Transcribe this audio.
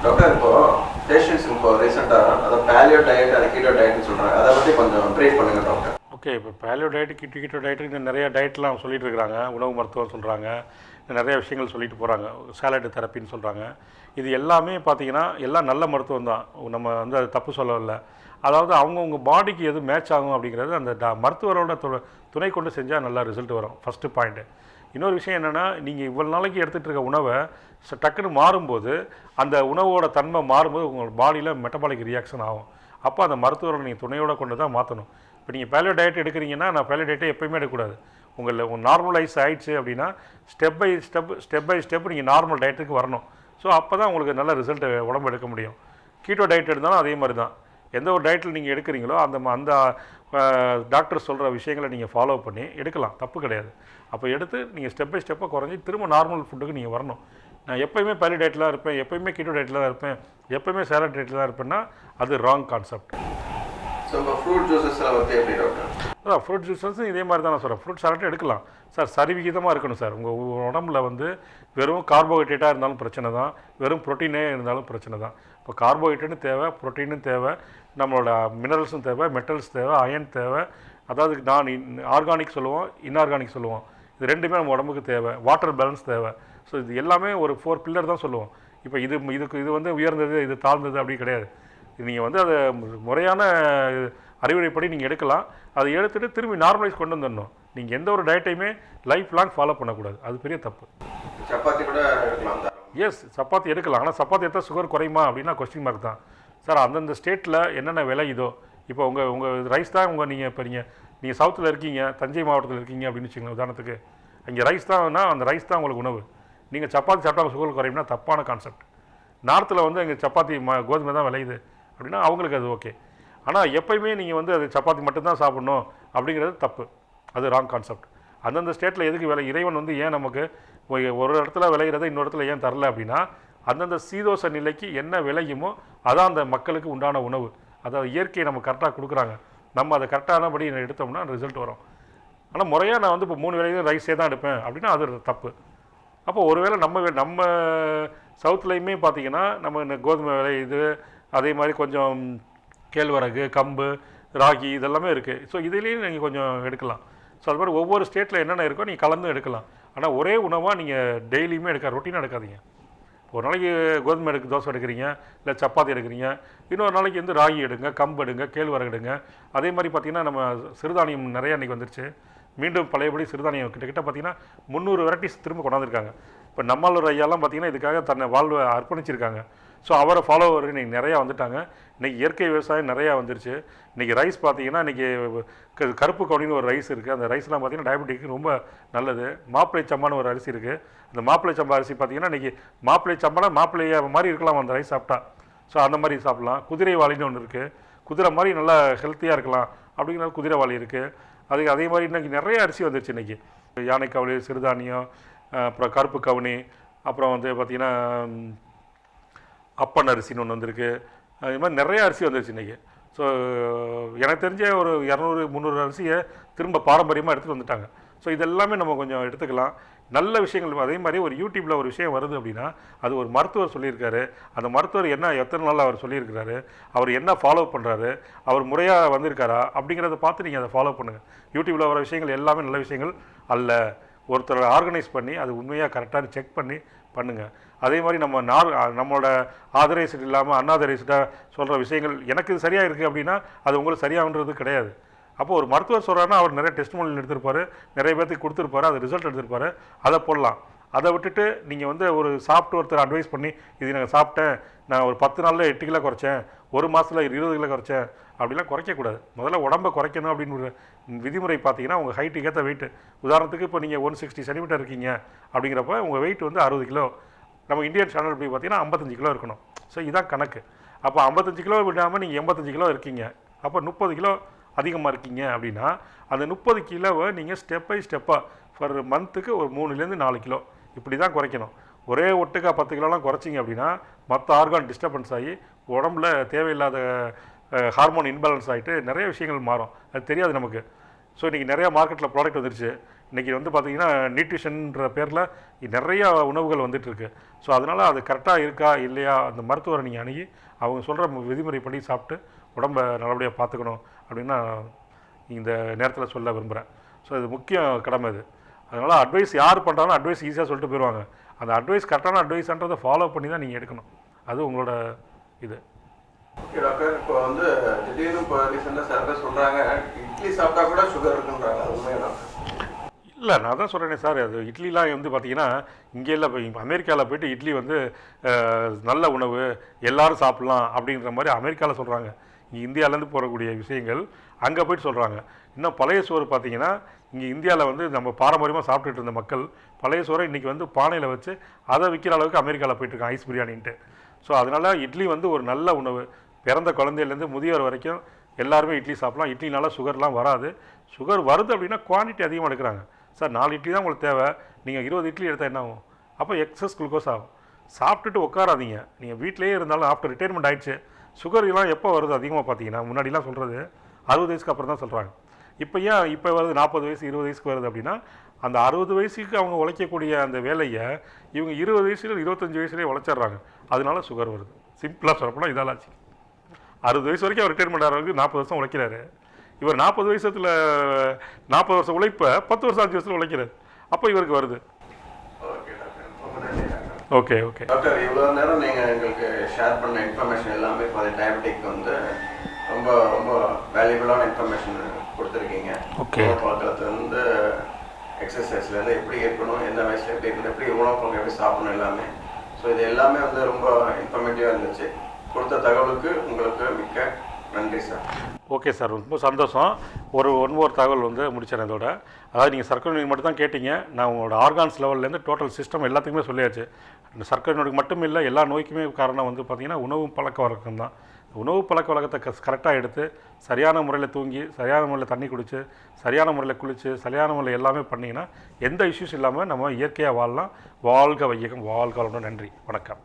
Doctor இப்போ patients இப்போ ரீசெண்டாக அதை பேலியோ டயட் அது கீட்டோ டயட்னு சொல்கிறாங்க, அதை பற்றி கொஞ்சம் ப்ரீஃப் பண்ணுங்க டாக்டர். ஓகே, இப்போ பேலியோ டயட்டு கீட்டோ டயட்டு இன்னும் நிறைய டயட்லாம் சொல்லிட்டு இருக்கிறாங்க. உணவு மருத்துவம் சொல்கிறாங்க, நிறைய விஷயங்கள் சொல்லிட்டு போகிறாங்க. சாலட் தெரப்பின்னு சொல்கிறாங்க. இது எல்லாமே பார்த்தீங்கன்னா எல்லாம் நல்ல மருத்துவம் தான், நம்ம வந்து அது தப்பு சொல்லவில்லை. அதாவது அவங்கவுங்க பாடிக்கு எது மேட்ச் ஆகும் அப்படிங்கிறது அந்த மருத்துவரோட துணை கொண்டு செஞ்சால் நல்லா ரிசல்ட் வரும். First point. இன்னொரு விஷயம் என்னென்னா, நீங்கள் இவ்வளோ நாளைக்கு எடுத்துகிட்டு இருக்க உணவை டக்குன்னு மாறும்போது அந்த உணவோட தன்மை மாறும்போது உங்கள் பாடியில் மெட்டபாலிக் ரியாக்ஷன் ஆகும். அப்போ அந்த மருத்துவரை நீங்கள் துணையோடு கொண்டு தான் மாற்றணும். இப்போ நீங்கள் பேலியோ டயட் எடுக்கிறீங்கன்னா, நான் பேலியோ டயட்டை எப்போயுமே எடுக்கக்கூடாது. உங்கள் நார்மலைஸ் ஆகிடுச்சு அப்படின்னா ஸ்டெப் பை ஸ்டெப் நீங்கள் நார்மல் டயட்டுக்கு வரணும். ஸோ அப்போ தான் உங்களுக்கு நல்ல ரிசல்ட் உடம்பு எடுக்க முடியும். கீட்டோ டயட் எடுத்தாலும் அதே மாதிரி தான். எந்த ஒரு டயட்டில் நீங்கள் எடுக்கிறீங்களோ அந்த டாக்டர் சொல்கிற விஷயங்களை நீங்கள் ஃபாலோ பண்ணி எடுக்கலாம், தப்பு கிடையாது. அப்போ எடுத்து நீங்கள் ஸ்டெப் பை ஸ்டெப்பாக குறைஞ்சி திரும்ப நார்மல் ஃபுட்டுக்கு நீங்கள் வரணும். நான் எப்போயுமே பேலியோ டயட்டில் தான் இருப்பேன், எப்போயுமே கீட்டோ டயட்டில் தான் இருப்பேன், எப்போயுமே சாலட் டயட்டில் தான் இருப்பேன்னா அது ராங் கான்செப்ட். ஸோ இப்போ ஃப்ரூட் ஜூஸஸ் எல்லாம் பற்றி எப்படி டாக்டர்? அதான் ஃப்ரூட் ஜூஸஸும் இதே மாதிரி தான் நான் சொல்கிறேன். ஃப்ரூட் சாலட் எடுக்கலாம் சார், சரிவிகிதமாக இருக்கணும் சார். உங்கள் உடம்புல வந்து வெறும் கார்போஹைட்ரேட்டாக இருந்தாலும் பிரச்சனை தான், வெறும் ப்ரோட்டீனே இருந்தாலும் பிரச்சனை தான். இப்போ கார்போஹைட்ரேட்டும் தேவை, ப்ரோட்டீனும் தேவை, நம்மளோட மினரல்ஸும் தேவை, மெட்டல்ஸ் தேவை, அயன் தேவை. அதாவது நான் ஆர்கானிக் சொல்லுவோம், இன்ஆர்கானிக் சொல்லுவோம். இது ரெண்டுமே நம்ம உடம்புக்கு தேவை. வாட்டர் பேலன்ஸ் தேவை. ஸோ இது எல்லாமே ஒரு 4 பில்லர் தான் சொல்லுவோம். இப்போ இது வந்து உயர்ந்தது, இது தாழ்ந்தது அப்படி கிடையாது. நீங்கள் வந்து அதை முறையான அறிவுரைப்படி நீங்கள் எடுக்கலாம். அதை எடுத்துகிட்டு திரும்பி நார்மலைஸ் கொண்டு வந்துடணும். நீங்கள் எந்த ஒரு டயட்டையுமே லைஃப் லாங் ஃபாலோ பண்ணக்கூடாது, அது பெரிய தப்பு. சப்பாத்தி கூட எடுக்கலாம் தான்? எஸ், சப்பாத்தி எடுக்கலாம். ஆனால் சப்பாத்தி எடுத்தால் சுகர் குறையுமா அப்படின்னா கொஸ்டின் மார்க் தான் சார். அந்தந்த ஸ்டேட்டில் என்னென்ன விளையுதோ, இப்போ உங்கள் ரைஸ் தான் நீங்கள் சவுத்தில் இருக்கீங்க, தஞ்சை மாவட்டத்தில் இருக்கீங்க அப்படின்னு வச்சுக்கோங்க உதாரணத்துக்கு. அங்கே ரைஸ் தான்னா அந்த ரைஸ் தான் உங்களுக்கு உணவு. நீங்கள் சப்பாத்தி சாப்பிட்டா சுகர் குறையும்னா தப்பான கான்செப்ட். நார்த்தில் வந்து எங்கள் சப்பாத்தி கோதுமை தான் விளையுது அப்படின்னா அவங்களுக்கு அது ஓகே. ஆனால் எப்போயுமே நீங்கள் வந்து அது சப்பாத்தி மட்டும்தான் சாப்பிட்ணும் அப்படிங்கிறது தப்பு, அது ராங் கான்செப்ட். அந்தந்த ஸ்டேட்டில் எதுக்கு இறைவன் வந்து ஏன் நமக்கு ஒரு இடத்துல விளையிறதை இன்னொரு இடத்துல ஏன் தரல அப்படின்னா, அந்தந்த சீதோஷ நிலைக்கு என்ன விளையுமோ அதான் அந்த மக்களுக்கு உண்டான உணவு. அதாவது இயற்கையை நம்ம கரெக்டாக கொடுக்குறாங்க, நம்ம அதை கரெக்டானபடி எடுத்தோம்னா ரிசல்ட் வரும். ஆனால் முறையாக நான் வந்து இப்போ 3 வேளையும் ரைஸே தான் எடுப்பேன் அப்படின்னா அது தப்பு. அப்போ ஒருவேளை நம்ம சவுத்துலேயுமே பார்த்தீங்கன்னா நம்ம கோதுமை விளையுது, அதே மாதிரி கொஞ்சம் கேழ்வரகு, கம்பு, ராகி இதெல்லாமே இருக்குது. ஸோ இதுலேயும் நீங்கள் கொஞ்சம் எடுக்கலாம். ஸோ அது மாதிரி ஒவ்வொரு ஸ்டேட்டில் என்னென்ன இருக்கோ நீங்கள் கலந்து எடுக்கலாம். ஆனால் ஒரே உணவாக நீங்கள் டெய்லியுமே ரொட்டீனாக எடுக்காதீங்க. ஒரு நாளைக்கு கோதுமை தோசை எடுக்கிறீங்க, இல்லை சப்பாத்தி எடுக்கிறீங்க, இன்னொரு நாளைக்கு வந்து ராகி எடுங்க, கம்பு எடுங்க, கேழ்வரகு எடுங்க. அதே மாதிரி பார்த்திங்கன்னா நம்ம சிறுதானியம் நிறையா இன்றைக்கி வந்துருச்சு. மீண்டும் பழையபடி சிறுதானியம் கிட்டத்தட்ட பார்த்திங்கன்னா 300 வெரைட்டிஸ் திரும்ப கொண்டாந்துருக்காங்க. இப்போ நம்மளோட ஐயாலாம் பார்த்திங்கன்னா இதுக்காக தன்னை வாழ்வை அர்ப்பணிச்சிருக்காங்க. ஸோ அவரை ஃபாலோவர் இன்றைக்கி நிறையா வந்துட்டாங்க. இன்றைக்கி இயற்கை விவசாயம் நிறையா வந்துருச்சு. இன்றைக்கி ரைஸ் பார்த்திங்கன்னா இன்றைக்கி கருப்பு கவுனின்னு ஒரு ரைஸ் இருக்குது. அந்த ரைஸ்லாம் பார்த்திங்கன்னா டயபெட்டிக்கு ரொம்ப நல்லது. மாப்பிளை சம்பான்னு ஒரு அரிசி இருக்குது. அந்த மாப்பிளை சம்பா அரிசி பார்த்திங்கன்னா இன்றைக்கி மாப்பிளை சம்பானா மாப்பிள்ளைய மாதிரி இருக்கலாம் அந்த ரைஸ் சாப்பிட்டா. ஸோ அந்த மாதிரி சாப்பிட்லாம். குதிரை வாளின்னு ஒன்று இருக்குது, குதிரை மாதிரி நல்லா ஹெல்த்தியாக இருக்கலாம் அப்படிங்கிற குதிரை வாளி இருக்குது. அதே மாதிரி இன்றைக்கி நிறைய அரிசி வந்துருச்சு. இன்றைக்கி யானை கவுளி, சிறுதானியம், அப்புறம் கருப்பு கவுனி, அப்புறம் வந்து பார்த்திங்கன்னா அப்பன் அரிசின்னு ஒன்று வந்திருக்கு. இது மாதிரி நிறைய அரிசி வந்துருச்சு இன்றைக்கி. ஸோ எனக்கு தெரிஞ்ச ஒரு 200-300 அரிசியை திரும்ப பாரம்பரியமாக எடுத்துகிட்டு வந்துட்டாங்க. ஸோ இதெல்லாமே நம்ம கொஞ்சம் எடுத்துக்கலாம். நல்ல விஷயங்கள். அதே மாதிரி ஒரு யூடியூப்பில் ஒரு விஷயம் வருது அப்படின்னா அது ஒரு மருத்துவர் சொல்லியிருக்காரு. அந்த மருத்துவர் எத்தனை நாள் அவர் சொல்லியிருக்கிறாரு, அவர் என்ன ஃபாலோ பண்ணுறாரு, அவர் முறையாக வந்திருக்காரா அப்படிங்கிறத பார்த்து நீங்கள் அதை ஃபாலோ பண்ணுங்கள். யூடியூப்பில் வர விஷயங்கள் எல்லாமே நல்ல விஷயங்கள் அல்ல. ஒருத்தரை ஆர்கனைஸ் பண்ணி அது உண்மையாக கரெக்டாக செக் பண்ணி பண்ணுங்கள். அதே மாதிரி நம்மளோட ஆதரைஸ்டு இல்லாமல் அன்ஆதரைஸ்டாக சொல்கிற விஷயங்கள் எனக்கு இது சரியாக இருக்குது அப்படின்னா அது உங்களுக்கு சரியாகன்றது கிடையாது. அப்போ ஒரு மருத்துவர் சொல்கிறாருன்னா அவர் நிறைய டெஸ்ட் மொழியில் எடுத்திருப்பார், நிறைய பேர்த்துக்கு கொடுத்துருப்பாரு, அது ரிசல்ட் எடுத்திருப்பாரு, அதை போடலாம். அதை விட்டுட்டு நீங்கள் வந்து ஒரு சாப்பிட்டு ஒருத்தர் அட்வைஸ் பண்ணி இது நான் சாப்பிட்டேன், நான் ஒரு 10 நாளில் 8 கிலோ குறைச்சேன், ஒரு மாதத்தில் 20 கிலோ குறைச்சேன் அப்படிலாம் குறைக்கக்கூடாது. முதல்ல உடம்பை குறைக்கணும் அப்படின்னு ஒரு விதிமுறை பார்த்தீங்கன்னா உங்கள் ஹைட்டுக்கு ஏற்ற வெயிட்டு. உதாரணத்துக்கு இப்போ நீங்கள் 160 சென்டிமீட்டர் இருக்கீங்க அப்படிங்கிறப்ப உங்கள் வெயிட் வந்து 60 கிலோ. நம்ம இந்தியன் ஸ்டாண்டர்ட் படி பார்த்தீங்கன்னா 55 கிலோ இருக்கணும். ஸோ இதான் கணக்கு. அப்போ 55 கிலோ விடாமல் நீங்கள் 85 கிலோ இருக்கீங்க, அப்போ 30 கிலோ அதிகமாக இருக்கீங்க அப்படின்னா அந்த 30 கிலோவை நீங்கள் ஸ்டெப் பை ஸ்டெப்பாக ஃபார் மந்த்துக்கு ஒரு 3-4 கிலோ இப்படி தான் குறைக்கணும். ஒரே ஒட்டுக்கா 10 கிலோலாம் குறைச்சிங்க அப்படின்னா மற்ற ஆர்கான் டிஸ்டர்பன்ஸ் ஆகி உடம்புல தேவையில்லாத ஹார்மோன் இன்பேலன்ஸ் ஆகிட்டு நிறைய விஷயங்கள் மாறும். அது தெரியாது நமக்கு. ஸோ இன்றைக்கி நிறையா மார்க்கெட்டில் ப்ராடக்ட் வந்துருச்சு. இன்றைக்கி வந்து பார்த்திங்கன்னா நியூட்ரிஷன்ற பேரில் நிறையா உணவுகள் வந்துட்டுருக்கு. ஸோ அதனால் அது கரெக்டாக இருக்கா இல்லையா அந்த மருத்துவரை நீங்கள் அணுகி அவங்க சொல்கிற விதிமுறைப்படி சாப்பிட்டு உடம்பை நல்லபடியாக பார்த்துக்கணும் அப்படின்னு நான் இந்த நேரத்தில் சொல்ல விரும்புகிறேன். ஸோ இது முக்கிய கடமை இது. அதனால் அட்வைஸ் யார் பண்ணுறாலும் அட்வைஸ் ஈஸியாக சொல்லிட்டு போயிடுவாங்க. அந்த அட்வைஸ் கரெக்டான அட்வைஸ்ன்றதை ஃபாலோ பண்ணி தான் நீங்கள் எடுக்கணும். அது உங்களோட இது. ஓகே டாக்டர், இப்போ வந்து திடீர்னு இப்போ ரீசெண்டாக சில பேர் சொல்கிறாங்க இட்லி சாப்பிட்டா கூட சுகர் இருக்குன்றாங்க, அது உண்மையா டாக்டர்? இல்லை, நான் தான் சொல்கிறேனே சார், அது இட்லிலாம் வந்து பார்த்தீங்கன்னா இங்கே இல்லை, இப்போ அமெரிக்காவில் போய்ட்டு இட்லி வந்து நல்ல உணவு எல்லோரும் சாப்பிட்லாம் அப்படின்ற மாதிரி அமெரிக்காவில் சொல்கிறாங்க. இங்கே இந்தியாவிலேருந்து போகக்கூடிய விஷயங்கள் அங்கே போய்ட்டு சொல்கிறாங்க. இன்னும் பழைய சோறு பார்த்தீங்கன்னா இங்கே இந்தியாவில் வந்து நம்ம பாரம்பரியமாக சாப்பிட்டுட்டு இருந்த மக்கள் பழைய சோறை இன்றைக்கி வந்து பானையில் வச்சு அதை விற்கிற அளவுக்கு அமெரிக்காவில் போயிட்டுருக்காங்க, ஐஸ் பிரியாணின்ட்டு. ஸோ அதனால் இட்லி வந்து ஒரு நல்ல உணவு. பிறந்த குழந்தையிலேருந்து முதியோர் வரைக்கும் எல்லாருமே இட்லி சாப்பிட்லாம். இட்லினால சுகர்லாம் வராது. சுகர் வருது அப்படின்னா குவான்டிட்டி அதிகமாக எடுக்கிறாங்க. சார் 4 இட்லி தான் உங்களுக்கு தேவை, நீங்கள் 20 இட்லி எடுத்தால் என்ன ஆகும்? அப்போ எக்ஸஸ் குளுக்கோஸ் ஆகும். சாப்பிட்டுட்டு உட்காராதீங்க. நீங்கள் வீட்டிலேயே இருந்தாலும் ஆஃப்டர் ரிட்டைர்மெண்ட் ஆகிடுச்சு சுகர் எல்லாம் எப்போ வருது அதிகமாக பார்த்தீங்கன்னா முன்னாடிலாம் சொல்கிறது 60 வயசுக்கு அப்புறம் தான் சொல்கிறாங்க. இப்போ வருது 40 வயசு 20 வயசுக்கு வருது அப்படின்னா அந்த 60 வயசுக்கு அவங்க உழைக்கக்கூடிய அந்த வேலையை இவங்க 20 வயசுல 25 வயசுலேயே உழைச்சிட்றாங்க. அதனால சுகர் வருது. சிம்பிளாக சொல்லப்போனால் இதாலாச்சு. 60 வயசு வரைக்கும் அவர் ரிட்டைர்மெண்ட் ஆகிறதுக்கு 40 வருஷம் உழைக்கிறாரு. இவர் 40 வயசத்தில் 40 வருஷம் உழைப்பை 10 வருஷம் 5 வருஷத்தில் உழைக்கிறார். அப்போ இவருக்கு வருது. ஓகே ஓகே டாக்டர், இவ்வளோ நேரம் நீங்கள் எங்களுக்கு ஷேர் பண்ண இன்ஃபர்மேஷன் எல்லாமே இப்போ டயபெட்டிக் வந்து ரொம்ப ரொம்ப வேல்யூபிளான இன்ஃபர்மேஷன் கொடுத்துருக்கீங்க. ஓகே, பழக்கத்துலேருந்து எக்ஸசைஸ்லேருந்து எப்படி இருக்கணும், எந்த வயசில் எப்படி இருக்கணும், எப்படி உணவு பழக்கம் எப்படி சாப்பிடணும் எல்லாமே. ஸோ இது எல்லாமே வந்து ரொம்ப இன்ஃபர்மேட்டிவாக இருந்துச்சு. கொடுத்த தகவலுக்கு உங்களுக்கு மிக்க நன்றி சார். ஓகே சார், ரொம்ப சந்தோஷம். ஒரு தகவல் வந்து முடிச்சிடறேன் இதோட. அதாவது நீங்கள் சர்க்கரை நோய் மட்டும் தான் கேட்டீங்க. நான் உங்களோட ஆர்கான்ஸ் லெவல்லேருந்து டோட்டல் சிஸ்டம் எல்லாத்துக்குமே சொல்லியாச்சு. இந்த சர்க்கரை நோய்க்கு மட்டும் இல்லை, எல்லா நோய்க்குமே காரணம் வந்து பார்த்திங்கன்னா உணவு பழக்க வழக்கம் தான். உணவு பழக்க வழக்கத்தை கரெக்டாக எடுத்து சரியான முறையில் தூங்கி சரியான முறையில் தண்ணி குடித்து சரியான முறையில் குளித்து சரியான முறையில் எல்லாமே பண்ணிங்கன்னா எந்த இஷ்யூஸ் இல்லாமல் நம்ம இயற்கையாக வாழலாம். வாழ்க வையகம், வாழ்க வளமுடன். நன்றி, வணக்கம்.